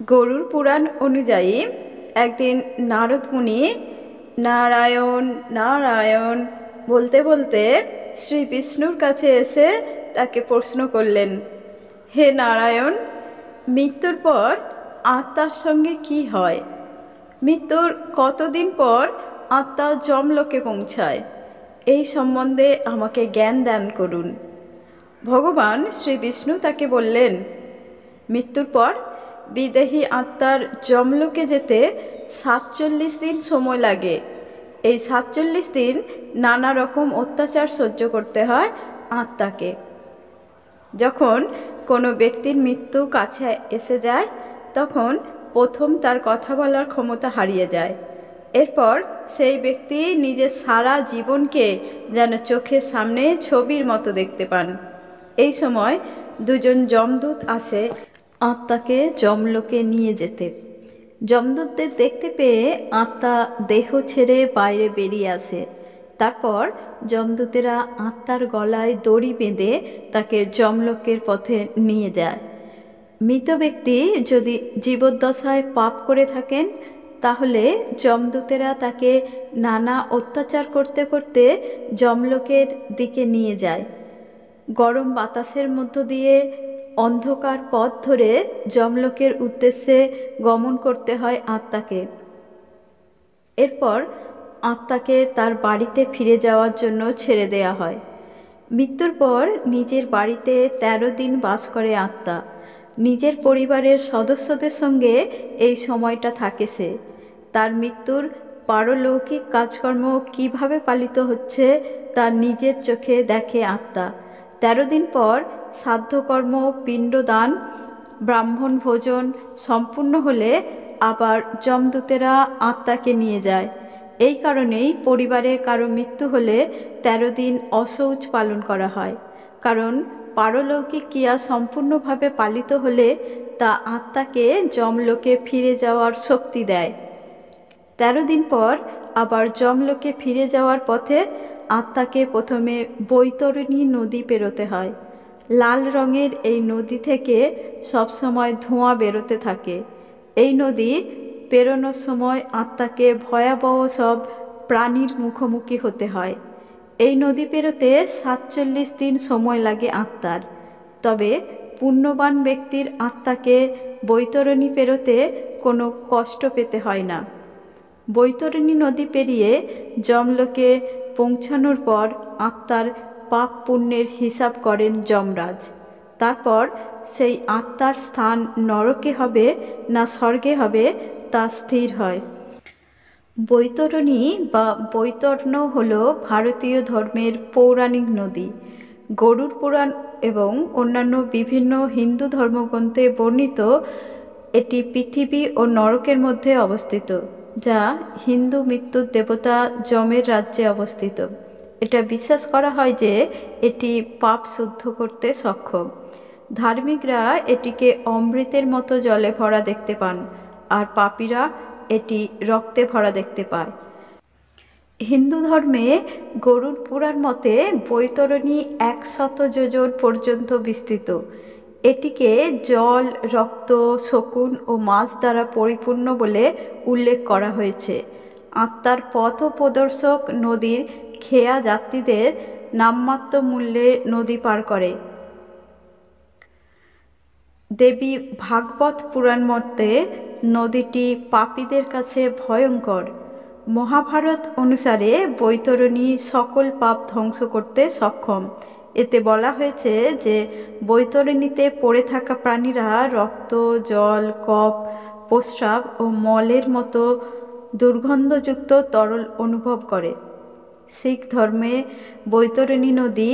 গরুর পুরাণ অনুযায়ী একদিন নারদ মুনি নারায়ণ নারায়ণ বলতে বলতে শ্রী বিষ্ণুর কাছে এসে তাকে প্রশ্ন করলেন, হে নারায়ণ, মৃত্যুর পর আত্মার সঙ্গে কি হয়? মৃত্যুর কতদিন পর আত্মা যমলোকে পৌঁছায়? এই সম্বন্ধে আমাকে জ্ঞান দান করুন। ভগবান শ্রী বিষ্ণু তাকে বললেন, মৃত্যুর পর বিদেহী আত্মার যমলোকে যেতে ৪৭ দিন সময় লাগে। এই ৪৭ দিন নানা রকম অত্যাচার সহ্য করতে হয় আত্মাকে। যখন কোনো ব্যক্তির মৃত্যু কাছে এসে যায় তখন প্রথম তার কথা বলার ক্ষমতা হারিয়ে যায়। এরপর সেই ব্যক্তি নিজের সারা জীবনকে যেন চোখের সামনে ছবির মতো দেখতে পান। এই সময় দুজন যমদূত আসে আত্মাকে যমলোকে নিয়ে যেতে। যমদূতদের দেখতে পেয়ে আত্মা দেহ ছেড়ে বাইরে বেরিয়ে আসে। তারপর যমদূতেরা আত্মার গলায় দড়ি বেঁধে তাকে যমলোকের পথে নিয়ে যায়। মৃত ব্যক্তি যদি জীবদ্দশায় পাপ করে থাকেন তাহলে যমদূতেরা তাকে নানা অত্যাচার করতে করতে যমলোকের দিকে নিয়ে যায়। গরম বাতাসের মধ্য দিয়ে অন্ধকার পথ ধরে যমলোকের উদ্দেশ্যে গমন করতে হয় আত্মাকে। এরপর আত্মাকে তার বাড়িতে ফিরে যাওয়ার জন্য ছেড়ে দেয়া হয়। মৃত্যুর পর নিজের বাড়িতে ১৩ দিন বাস করে আত্মা। নিজের পরিবারের সদস্যদের সঙ্গে এই সময়টা থাকে সে। তার মৃত্যুর পারলৌকিক কাজকর্ম কিভাবে পালিত হচ্ছে তা নিজের চোখে দেখে আত্মা। ১৩ দিন পর শ্রাদ্ধকর্ম, পিণ্ডদান, ব্রাহ্মণ ভোজন সম্পূর্ণ হলে আবার যমদূতেরা আত্মাকে নিয়ে যায়। এই কারণেই পরিবারে কারো মৃত্যু হলে ১৩ দিন অশৌচ পালন করা হয়, কারণ পারলৌকিক ক্রিয়া সম্পূর্ণভাবে পালিত হলে তা আত্মাকে যমলোকে ফিরে যাওয়ার শক্তি দেয়। ১৩ দিন পর আবার যমলোকে ফিরে যাওয়ার পথে আত্মাকে প্রথমে বৈতরণী নদী পেরোতে হয়। লাল রঙের এই নদী থেকে সবসময় ধোঁয়া বেরোতে থাকে। এই নদী পেরোনোর সময় আত্মাকে ভয়াবহ সব প্রাণীর মুখোমুখি হতে হয়। এই নদী পেরোতে ৪৭ দিন সময় লাগে আত্মার। তবে পুণ্যবান ব্যক্তির আত্মাকে বৈতরণী পেরোতে কোনো কষ্ট পেতে হয় না। বৈতরণী নদী পেরিয়ে যমলোকে পৌঁছানোর পর আত্মার পাপ পুণ্যের হিসাব করেন যমরাজ। তারপর সেই আত্মার স্থান নরকে হবে না স্বর্গে হবে তা স্থির হয়। বৈতরণী বা বৈতর্ণ হল ভারতীয় ধর্মের পৌরাণিক নদী। গরুড় পুরাণ এবং অন্যান্য বিভিন্ন হিন্দু ধর্মগ্রন্থে বর্ণিত এটি পৃথিবী ও নরকের মধ্যে অবস্থিত, যা হিন্দু মৃত্যুর দেবতা যমের রাজ্যে অবস্থিত। এটা বিশ্বাস করা হয় যে এটি পাপ শুদ্ধ করতে সক্ষম। ধার্মিকরা এটিকে অমৃতের মতো জলে ভরা দেখতে পান, আর পাপীরা এটি রক্তে ভরা দেখতে পায়। হিন্দু ধর্মে গরুড় পুরাণ মতে বৈতরণী ১০০ যোজন পর্যন্ত বিস্তৃত। এটিকে জল, রক্ত, শকুন ও মাছ দ্বারা পরিপূর্ণ বলে উল্লেখ করা হয়েছে। আত্মার পথ প্রদর্শক নদীর খেয়া যাত্রীদের নামমাত্র মূল্যে নদী পার করে। দেবী ভাগবত পুরাণ মতে নদীটি পাপীদের কাছে ভয়ঙ্কর। মহাভারত অনুসারে বৈতরণী সকল পাপ ধ্বংস করতে সক্ষম। এতে বলা হয়েছে যে বৈতরণীতে পড়ে থাকা প্রাণীরা রক্ত, জল, কফ, প্রস্রাব ও মলের মতো দুর্গন্ধযুক্ত তরল অনুভব করে। শিখ ধর্মে বৈতরণী নদী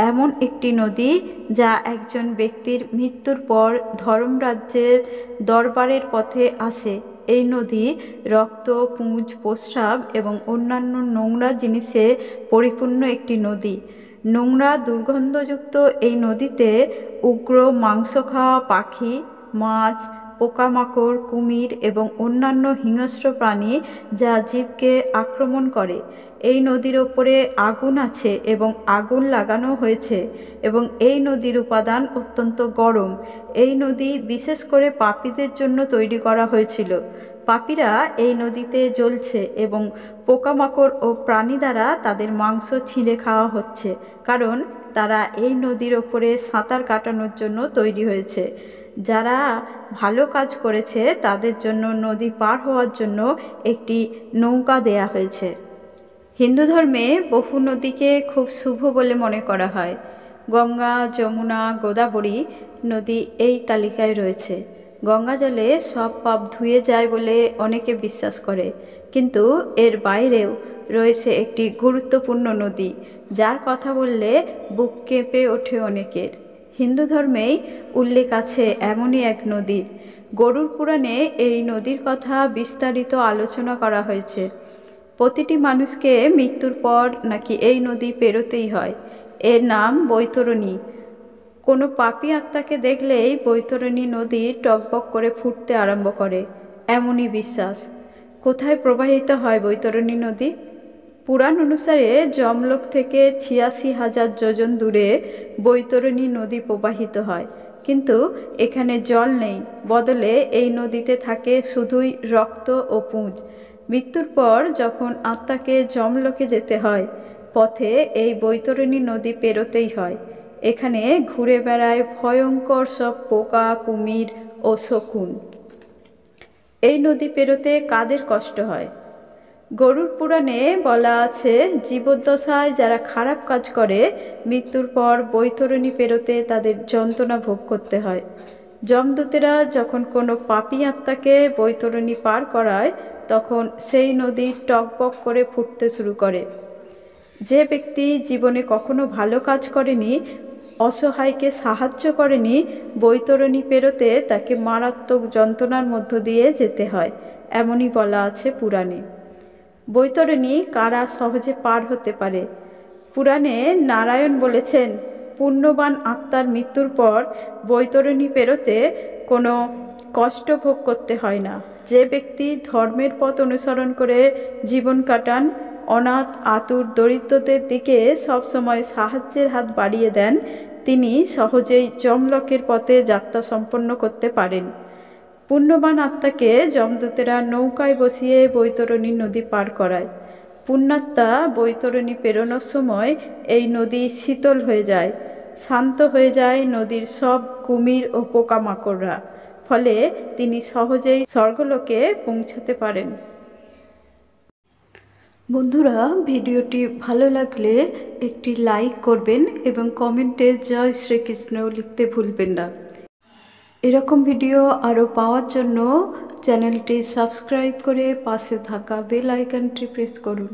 এমন একটি নদী যা একজন ব্যক্তির মৃত্যুর পর ধর্মরাজ্যের দরবারের পথে আসে। এই নদী রক্ত, পুঁজ, প্রস্রাব এবং অন্যান্য নোংরা জিনিসে পরিপূর্ণ একটি নদী। নোংরা দুর্গন্ধযুক্ত এই নদীতে উগ্র মাংস খাওয়া পাখি, মাছ, পোকামাকড়, কুমির এবং অন্যান্য হিংস্র প্রাণী যা জীবকে আক্রমণ করে। এই নদীর ওপরে আগুন আছে এবং আগুন লাগানো হয়েছে এবং এই নদীর উপাদান অত্যন্ত গরম। এই নদী বিশেষ করে পাপীদের জন্য তৈরি করা হয়েছিল। পাপীরা এই নদীতে জ্বলছে এবং পোকামাকড় ও প্রাণী দ্বারা তাদের মাংস ছিঁড়ে খাওয়া হচ্ছে, কারণ তারা এই নদীর ওপরে সাঁতার কাটানোর জন্য তৈরি হয়েছে। যারা ভালো কাজ করেছে তাদের জন্য নদী পার হওয়ার জন্য একটি নৌকা দেয়া হয়েছে। হিন্দু ধর্মে বহু নদীকে খুব শুভ বলে মনে করা হয়। গঙ্গা, যমুনা, গোদাবরী নদী এই তালিকায় রয়েছে। গঙ্গা জলে সব পাপ ধুয়ে যায় বলে অনেকে বিশ্বাস করে, কিন্তু এর বাইরেও রয়েছে একটি গুরুত্বপূর্ণ নদী যার কথা বললে বুক কেঁপে ওঠে অনেকের। হিন্দু ধর্মেই উল্লেখ আছে এমনই এক নদীর। গরুড় পুরাণে এই নদীর কথা বিস্তারিত আলোচনা করা হয়েছে। প্রতিটি মানুষকে মৃত্যুর পর নাকি এই নদী পেরোতেই হয়। এর নাম বৈতরণী। কোনো পাপী আত্মাকে দেখলেই বৈতরণী নদী টকবক করে ফুটতে আরম্ভ করে, এমনই বিশ্বাস। কোথায় প্রবাহিত হয় বৈতরণী নদী? পুরাণ অনুসারে যমলোক থেকে ৮৬,০০০ যোজন দূরে বৈতরণী নদী প্রবাহিত হয়, কিন্তু এখানে জল নেই, বদলে এই নদীতে থাকে শুধুই রক্ত ও পুঁজ। মৃত্যুর পর যখন আত্মাকে যমলোকে যেতে হয়, পথে এই বৈতরণী নদী পেরোতেই হয়। এখানে ঘুরে বেড়ায় ভয়ঙ্কর সব পোকা, কুমির ও শকুন। এই নদী পেরোতে কাদের কষ্ট হয়? গরুড় পুরাণে বলা আছে, জীবদ্দশায় যারা খারাপ কাজ করে মৃত্যুর পর বৈতরণী পেরোতে তাদের যন্ত্রণা ভোগ করতে হয়। যমদূতেরা যখন কোনো পাপী আত্মাকে বৈতরণী পার করায়, তখন সেই নদী টকবক করে ফুটতে শুরু করে। যে ব্যক্তি জীবনে কখনো ভালো কাজ করেনি, অসহায়কে সাহায্য করেনি, বৈতরণী পেরোতে তাকে মারাত্মক যন্ত্রণার মধ্য দিয়ে যেতে হয়, এমনই বলা আছে পুরাণে। বৈতরণী কারা সহজে পার হতে পারে? পুরাণে নারায়ণ বলেছেন, পুণ্যবান আত্মার মৃত্যুর পর বৈতরণী পেরোতে কোনো কষ্ট ভোগ করতে হয় না। যে ব্যক্তি ধর্মের পথ অনুসরণ করে জীবন কাটান, অনাথ, আতুর, দরিদ্রদের দিকে সবসময় সাহায্যের হাত বাড়িয়ে দেন, তিনি সহজেই যমলোকের পথে যাত্রা সম্পন্ন করতে পারেন। পুণ্যবান আত্মাকে যমদূতেরা নৌকায় বসিয়ে বৈতরণী নদী পার করায়। পুণ্যাত্মা বৈতরণী পেরোনোর সময় এই নদী শীতল হয়ে যায়, শান্ত হয়ে যায় নদীর সব কুমির ও পোকামাকড়রা, ফলে তিনি সহজেই স্বর্গলোকে পৌঁছাতে পারেন। বন্ধুরা, ভিডিওটি ভালো লাগলে একটি লাইক করবেন এবং কমেন্টে জয় শ্রীকৃষ্ণ লিখতে ভুলবেন না। এরকম ভিডিও আরও পাওয়ার জন্য চ্যানেলটি সাবস্ক্রাইব করে পাশে থাকা বেল আইকনটি প্রেস করুন।